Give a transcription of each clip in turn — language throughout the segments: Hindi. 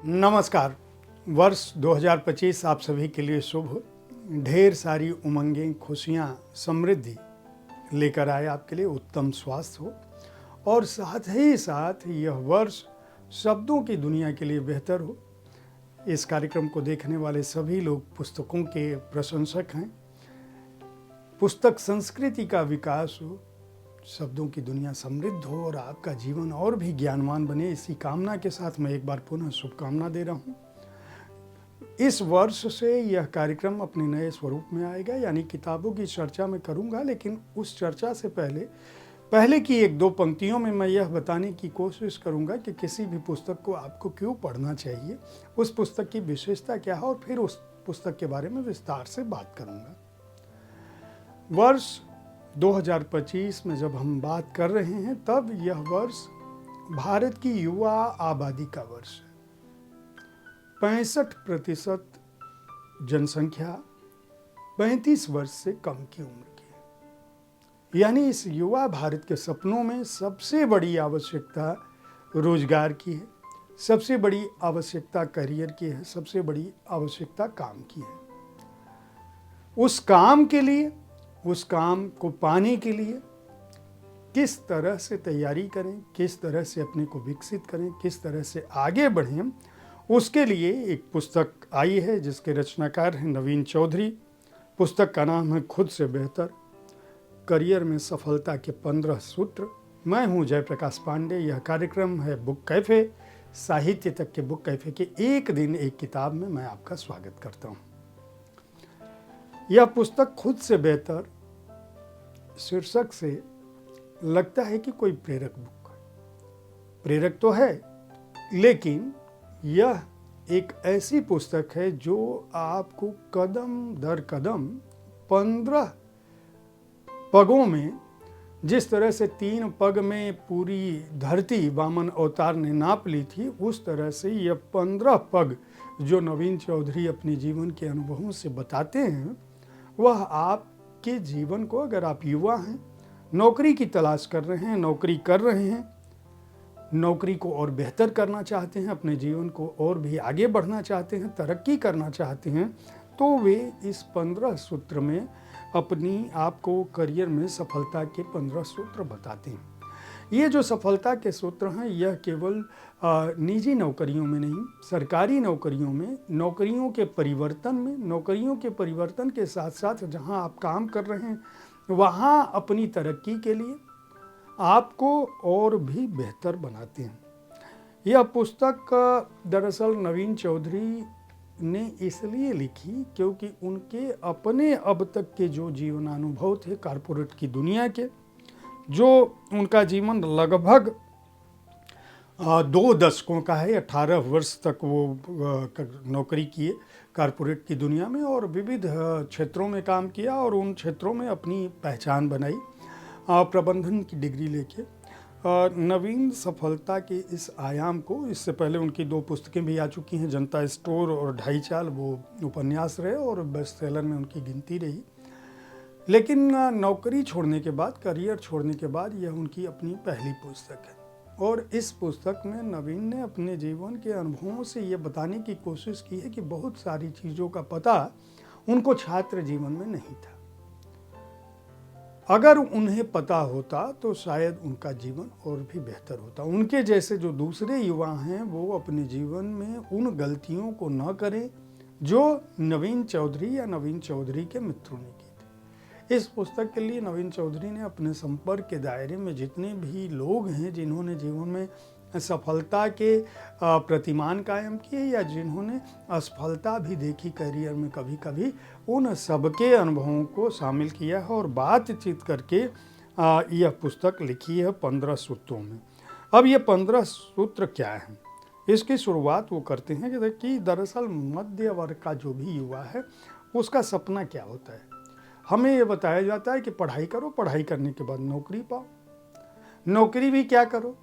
नमस्कार। वर्ष 2025 आप सभी के लिए शुभ हो। ढेर सारी उमंगें, खुशियाँ, समृद्धि लेकर आए आपके लिए, उत्तम स्वास्थ्य हो और साथ ही साथ यह वर्ष शब्दों की दुनिया के लिए बेहतर हो। इस कार्यक्रम को देखने वाले सभी लोग पुस्तकों के प्रशंसक हैं। पुस्तक संस्कृति का विकास हो, शब्दों की दुनिया समृद्ध हो और आपका जीवन और भी ज्ञानवान बने, इसी कामना के साथ मैं एक बार पुनः शुभकामना दे रहा हूँ। इस वर्ष से यह कार्यक्रम अपने नए स्वरूप में आएगा, यानी किताबों की चर्चा मैं करूँगा, लेकिन उस चर्चा से पहले की एक दो पंक्तियों में मैं यह बताने की कोशिश करूँगा कि किसी भी पुस्तक को आपको क्यों पढ़ना चाहिए, उस पुस्तक की विशेषता क्या है और फिर उस पुस्तक के बारे में विस्तार से बात करूँगा। वर्ष 2025 में जब हम बात कर रहे हैं तब यह वर्ष भारत की युवा आबादी का वर्ष है। 65% जनसंख्या 35 वर्ष से कम की उम्र की है। यानी इस युवा भारत के सपनों में सबसे बड़ी आवश्यकता रोजगार की है, सबसे बड़ी आवश्यकता करियर की है, सबसे बड़ी आवश्यकता काम की है। उस काम के लिए, उस काम को पाने के लिए किस तरह से तैयारी करें, किस तरह से अपने को विकसित करें, किस तरह से आगे बढ़ें, उसके लिए एक पुस्तक आई है जिसके रचनाकार हैं नवीन चौधरी। पुस्तक का नाम है खुद से बेहतर, करियर में सफलता के 15 सूत्र। मैं हूं जयप्रकाश पांडे। यह कार्यक्रम है बुक कैफे, साहित्य तक के बुक कैफे के एक दिन एक किताब में मैं आपका स्वागत करता हूं। यह पुस्तक खुद से बेहतर शीर्षक से लगता है कि कोई प्रेरक बुक है। प्रेरक तो है, लेकिन यह एक ऐसी पुस्तक है जो आपको कदम दर कदम 15 पगों में, जिस तरह से 3 पग में पूरी धरती वामन अवतार ने नाप ली थी, उस तरह से यह 15 पग जो नवीन चौधरी अपने जीवन के अनुभवों से बताते हैं, वह आपके जीवन को, अगर आप युवा हैं, नौकरी की तलाश कर रहे हैं, नौकरी कर रहे हैं, नौकरी को और बेहतर करना चाहते हैं, अपने जीवन को और भी आगे बढ़ना चाहते हैं, तरक्की करना चाहते हैं, तो वे इस 15 सूत्र में अपनी आपको करियर में सफलता के 15 सूत्र बताते हैं। ये जो सफलता के सूत्र हैं, यह केवल निजी नौकरियों में नहीं, सरकारी नौकरियों में, नौकरियों के परिवर्तन में, नौकरियों के परिवर्तन के साथ साथ जहां आप काम कर रहे हैं वहां अपनी तरक्की के लिए आपको और भी बेहतर बनाते हैं। यह पुस्तक दरअसल नवीन चौधरी ने इसलिए लिखी क्योंकि उनके अपने अब तक के जो जीवनानुभव थे कारपोरेट की दुनिया के, जो उनका जीवन लगभग 2 दशकों का है, 18 वर्ष तक वो नौकरी किए कारपोरेट की दुनिया में और विविध क्षेत्रों में काम किया और उन क्षेत्रों में अपनी पहचान बनाई प्रबंधन की डिग्री लेके। नवीन सफलता के इस आयाम को, इससे पहले उनकी 2 पुस्तकें भी आ चुकी हैं, जनता स्टोर और ढाई चाल, वो उपन्यास रहे और बेस्ट सेलर में उनकी गिनती रही। लेकिन नौकरी छोड़ने के बाद, करियर छोड़ने के बाद यह उनकी अपनी पहली पुस्तक है और इस पुस्तक में नवीन ने अपने जीवन के अनुभवों से ये बताने की कोशिश की है कि बहुत सारी चीज़ों का पता उनको छात्र जीवन में नहीं था। अगर उन्हें पता होता तो शायद उनका जीवन और भी बेहतर होता। उनके जैसे जो दूसरे युवा हैं वो अपने जीवन में उन गलतियों को न करें जो नवीन चौधरी या नवीन चौधरी के मित्रों ने की थी। इस पुस्तक के लिए नवीन चौधरी ने अपने संपर्क के दायरे में जितने भी लोग हैं जिन्होंने जीवन में सफलता के प्रतिमान कायम किए या जिन्होंने असफलता भी देखी करियर में कभी कभी, उन सबके अनुभवों को शामिल किया है और बातचीत करके यह पुस्तक लिखी है 15 सूत्रों में। अब ये 15 सूत्र क्या हैं, इसकी शुरुआत वो करते हैं कि दरअसल मध्य वर्ग का जो भी युवा है उसका सपना क्या होता है। हमें ये बताया जाता है कि पढ़ाई करो, पढ़ाई करने के बाद नौकरी पाओ, नौकरी भी क्या करो।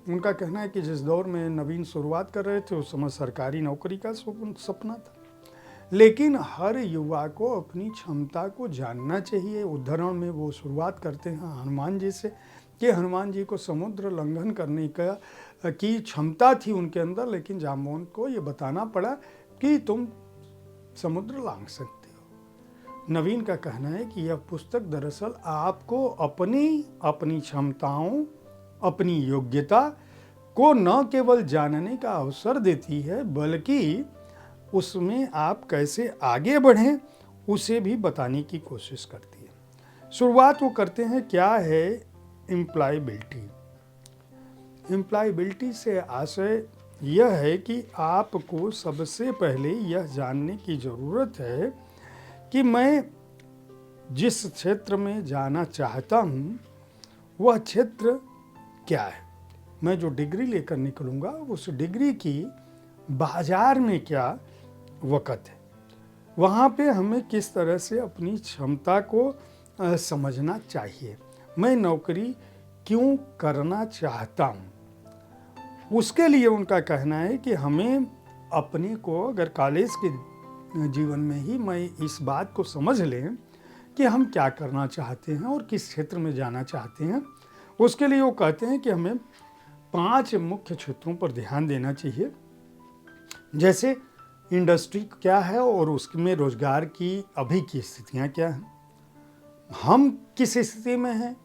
उनका कहना है कि जिस दौर में नवीन शुरुआत कर रहे थे उस समय सरकारी नौकरी का सपना था, लेकिन हर युवा को अपनी क्षमता को जानना चाहिए। उदाहरण में वो शुरुआत करते हैं हनुमान जी से कि हनुमान जी को समुद्र लंघन करने की क्षमता थी उनके अंदर, लेकिन जाम्बवान को ये बताना पड़ा कि तुम समुद्र लांघ सकते हो। नवीन का कहना है कि यह पुस्तक दरअसल आपको अपनी क्षमताओं, अपनी योग्यता को न केवल जानने का अवसर देती है, बल्कि उसमें आप कैसे आगे बढ़ें उसे भी बताने की कोशिश करती है। शुरुआत वो करते हैं, क्या है एम्प्लॉयबिलिटी। एम्प्लॉयबिलिटी से आशय यह है कि आपको सबसे पहले यह जानने की ज़रूरत है कि मैं जिस क्षेत्र में जाना चाहता हूँ वह क्षेत्र क्या है। मैं जो डिग्री लेकर निकलूँगा उस डिग्री की बाजार में क्या वक़्त है, वहाँ पे हमें किस तरह से अपनी क्षमता को समझना चाहिए, मैं नौकरी क्यों करना चाहता हूँ। उसके लिए उनका कहना है कि हमें अपने को, अगर कॉलेज के जीवन में ही मैं इस बात को समझ लें कि हम क्या करना चाहते हैं और किस क्षेत्र में जाना चाहते हैं, उसके लिए वो कहते हैं कि हमें 5 मुख्य क्षेत्रों पर ध्यान देना चाहिए। जैसे इंडस्ट्री क्या है और उसमें रोजगार की अभी की स्थितियाँ क्या हैं, हम किस स्थिति में हैं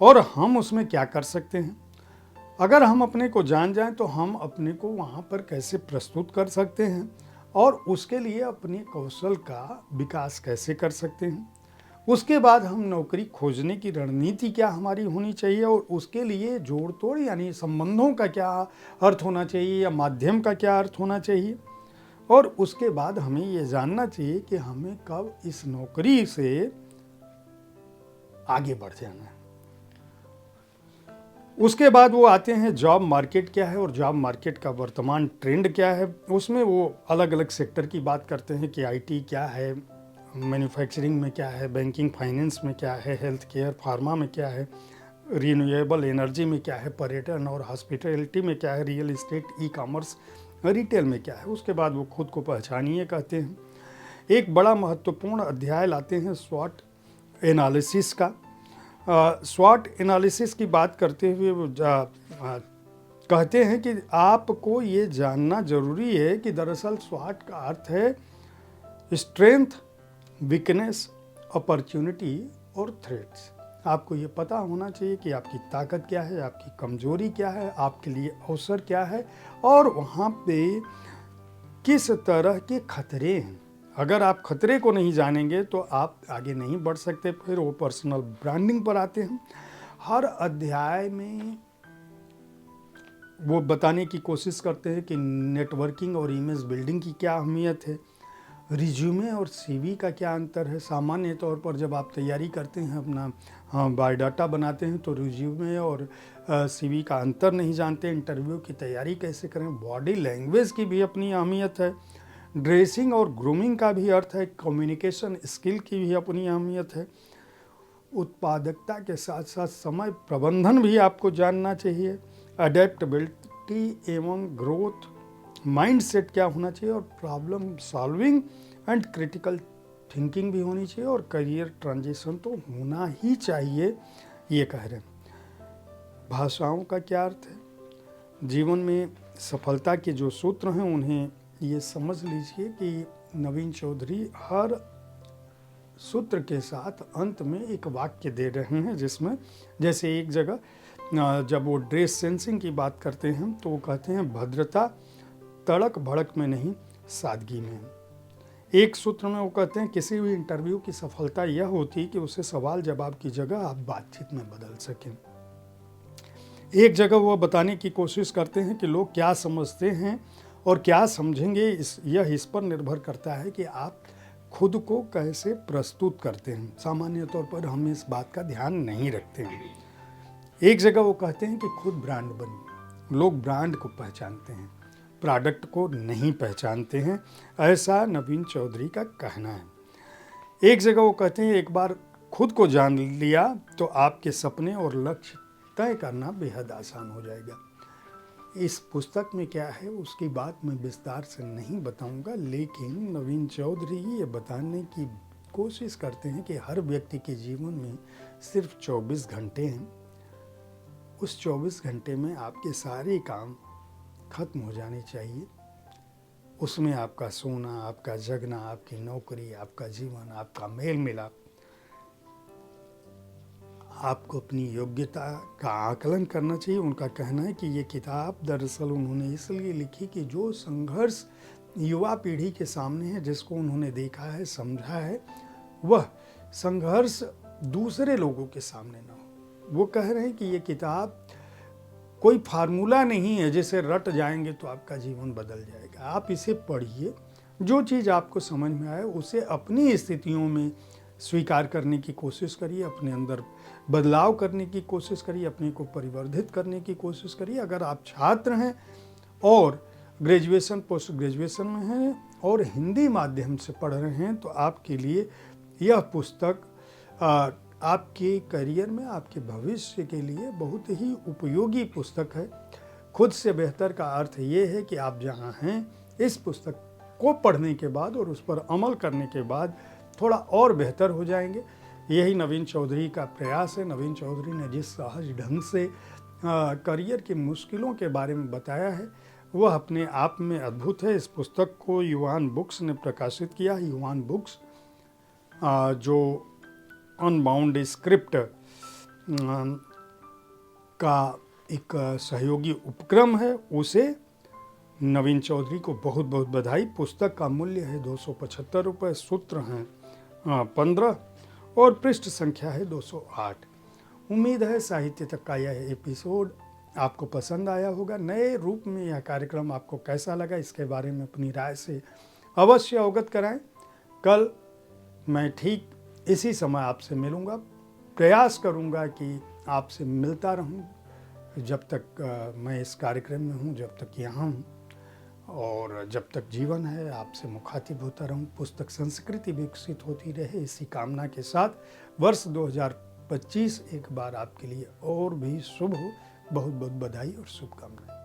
और हम उसमें क्या कर सकते हैं। अगर हम अपने को जान जाएं तो हम अपने को वहाँ पर कैसे प्रस्तुत कर सकते हैं और उसके लिए अपने कौशल का विकास कैसे कर सकते हैं। उसके बाद हम नौकरी खोजने की रणनीति क्या हमारी होनी चाहिए और उसके लिए जोड़ तोड़ यानी संबंधों का क्या अर्थ होना चाहिए या माध्यम का क्या अर्थ होना चाहिए। और उसके बाद हमें ये जानना चाहिए कि हमें कब इस नौकरी से आगे बढ़ जाना है। उसके बाद वो आते हैं जॉब मार्केट क्या है और जॉब मार्केट का वर्तमान ट्रेंड क्या है। उसमें वो अलग अलग सेक्टर की बात करते हैं कि आईटी क्या है, मैन्युफैक्चरिंग में क्या है, बैंकिंग फाइनेंस में क्या है, हेल्थ केयर फार्मा में क्या है, रिन्यूएबल एनर्जी में क्या है, पर्यटन और हॉस्पिटैलिटी में क्या है, real estate, e commerce, retail में क्या है। उसके बाद वो खुद को पहचानिए कहते हैं। एक बड़ा महत्वपूर्ण अध्याय लाते हैं स्वॉट एनालिसिस का। स्वॉट एनालिसिस की बात करते हुए वो कहते हैं कि आपको ये जानना जरूरी है कि दरअसल स्वॉट का अर्थ है स्ट्रेंथ, वीकनेस, अपॉर्चुनिटी और थ्रेट्स। आपको ये पता होना चाहिए कि आपकी ताकत क्या है, आपकी कमजोरी क्या है, आपके लिए अवसर क्या है और वहाँ पे किस तरह के खतरे हैं। अगर आप खतरे को नहीं जानेंगे तो आप आगे नहीं बढ़ सकते। फिर वो पर्सनल ब्रांडिंग पर आते हैं। हर अध्याय में वो बताने की कोशिश करते हैं कि नेटवर्किंग और इमेज बिल्डिंग की क्या अहमियत है, रिज्यूमे और सीवी का क्या अंतर है। सामान्य तौर पर जब आप तैयारी करते हैं, अपना बायोडाटा बनाते हैं, तो रिज्यूमे और सीवी का अंतर नहीं जानते। इंटरव्यू की तैयारी कैसे करें, बॉडी लैंग्वेज की भी अपनी अहमियत है, ड्रेसिंग और ग्रूमिंग का भी अर्थ है, कम्युनिकेशन स्किल की भी अपनी अहमियत है। उत्पादकता के साथ साथ समय प्रबंधन भी आपको जानना चाहिए। अडेप्टेबिलिटी एवं ग्रोथ माइंडसेट क्या होना चाहिए और problem solving and critical thinking भी होनी चाहिए और करियर ट्रांजिशन तो होना ही चाहिए, ये कह रहे हैं। भाषाओं का क्या अर्थ है, जीवन में सफलता के जो सूत्र हैं उन्हें ये समझ लीजिए कि नवीन चौधरी हर सूत्र के साथ अंत में एक वाक्य दे रहे हैं, जिसमें जैसे एक जगह जब वो ड्रेस सेंसिंग की बात करते हैं तो वो कहते हैं भद्रता तड़क भड़क में नहीं, सादगी में। एक सूत्र में वो कहते हैं किसी भी इंटरव्यू की सफलता यह होती है कि उसे सवाल जवाब की जगह आप बातचीत में बदल सकें। एक जगह वो बताने की कोशिश करते हैं कि लोग क्या समझते हैं और क्या समझेंगे, यह इस पर निर्भर करता है कि आप खुद को कैसे प्रस्तुत करते हैं। सामान्य तौर पर हम इस बात का ध्यान नहीं रखते हैं। एक जगह वो कहते हैं कि खुद ब्रांड बनिए। लोग ब्रांड को पहचानते हैं, प्रोडक्ट को नहीं पहचानते हैं, ऐसा नवीन चौधरी का कहना है। एक जगह वो कहते हैं एक बार खुद को जान लिया तो आपके सपने और लक्ष्य तय करना बेहद आसान हो जाएगा। इस पुस्तक में क्या है उसकी बात मैं विस्तार से नहीं बताऊंगा, लेकिन नवीन चौधरी ये बताने की कोशिश करते हैं कि हर व्यक्ति के जीवन में सिर्फ 24 घंटे हैं। उस 24 घंटे में आपके सारे काम खत्म हो जाने चाहिए। उसमें आपका सोना, आपका जगना, आपकी नौकरी, आपका जीवन, आपका मेल मिलाप, आपको अपनी योग्यता का आकलन करना चाहिए। उनका कहना है कि ये किताब दरअसल उन्होंने इसलिए लिखी कि जो संघर्ष युवा पीढ़ी के सामने है, जिसको उन्होंने देखा है, समझा है, वह संघर्ष दूसरे लोगों के सामने ना हो। वो कह रहे हैं कि ये किताब कोई फार्मूला नहीं है जिसे रट जाएंगे तो आपका जीवन बदल जाएगा। आप इसे पढ़िए, जो चीज़ आपको समझ में आए उसे अपनी स्थितियों में स्वीकार करने की कोशिश करिए, अपने अंदर बदलाव करने की कोशिश करिए, अपने को परिवर्धित करने की कोशिश करिए। अगर आप छात्र हैं और ग्रेजुएशन पोस्ट ग्रेजुएशन में हैं और हिंदी माध्यम से पढ़ रहे हैं तो आपके लिए यह पुस्तक आपके करियर में, आपके भविष्य के लिए बहुत ही उपयोगी पुस्तक है। खुद से बेहतर का अर्थ ये है कि आप जहाँ हैं इस पुस्तक को पढ़ने के बाद और उस पर अमल करने के बाद थोड़ा और बेहतर हो जाएंगे। यही नवीन चौधरी का प्रयास है। नवीन चौधरी ने जिस सहज ढंग से करियर की मुश्किलों के बारे में बताया है वह अपने आप में अद्भुत है। इस पुस्तक को युवान बुक्स ने प्रकाशित किया है। युवान बुक्स जो अनबाउंड स्क्रिप्ट का एक सहयोगी उपक्रम है, उसे नवीन चौधरी को बहुत बहुत बधाई। पुस्तक का मूल्य है 275 रुपये, सूत्र हैं 15 और पृष्ठ संख्या है 208। उम्मीद है साहित्य तक का यह एपिसोड आपको पसंद आया होगा। नए रूप में यह कार्यक्रम आपको कैसा लगा इसके बारे में अपनी राय से अवश्य अवगत कराएं। कल मैं ठीक इसी समय आपसे मिलूंगा। प्रयास करूंगा कि आपसे मिलता रहूं जब तक मैं इस कार्यक्रम में हूं, जब तक यहाँ हूं, और जब तक जीवन है आपसे मुखातिब होता रहूं। पुस्तक संस्कृति विकसित होती रहे, इसी कामना के साथ वर्ष 2025 एक बार आपके लिए और भी शुभ हो। बहुत बहुत बधाई और शुभकामनाएं।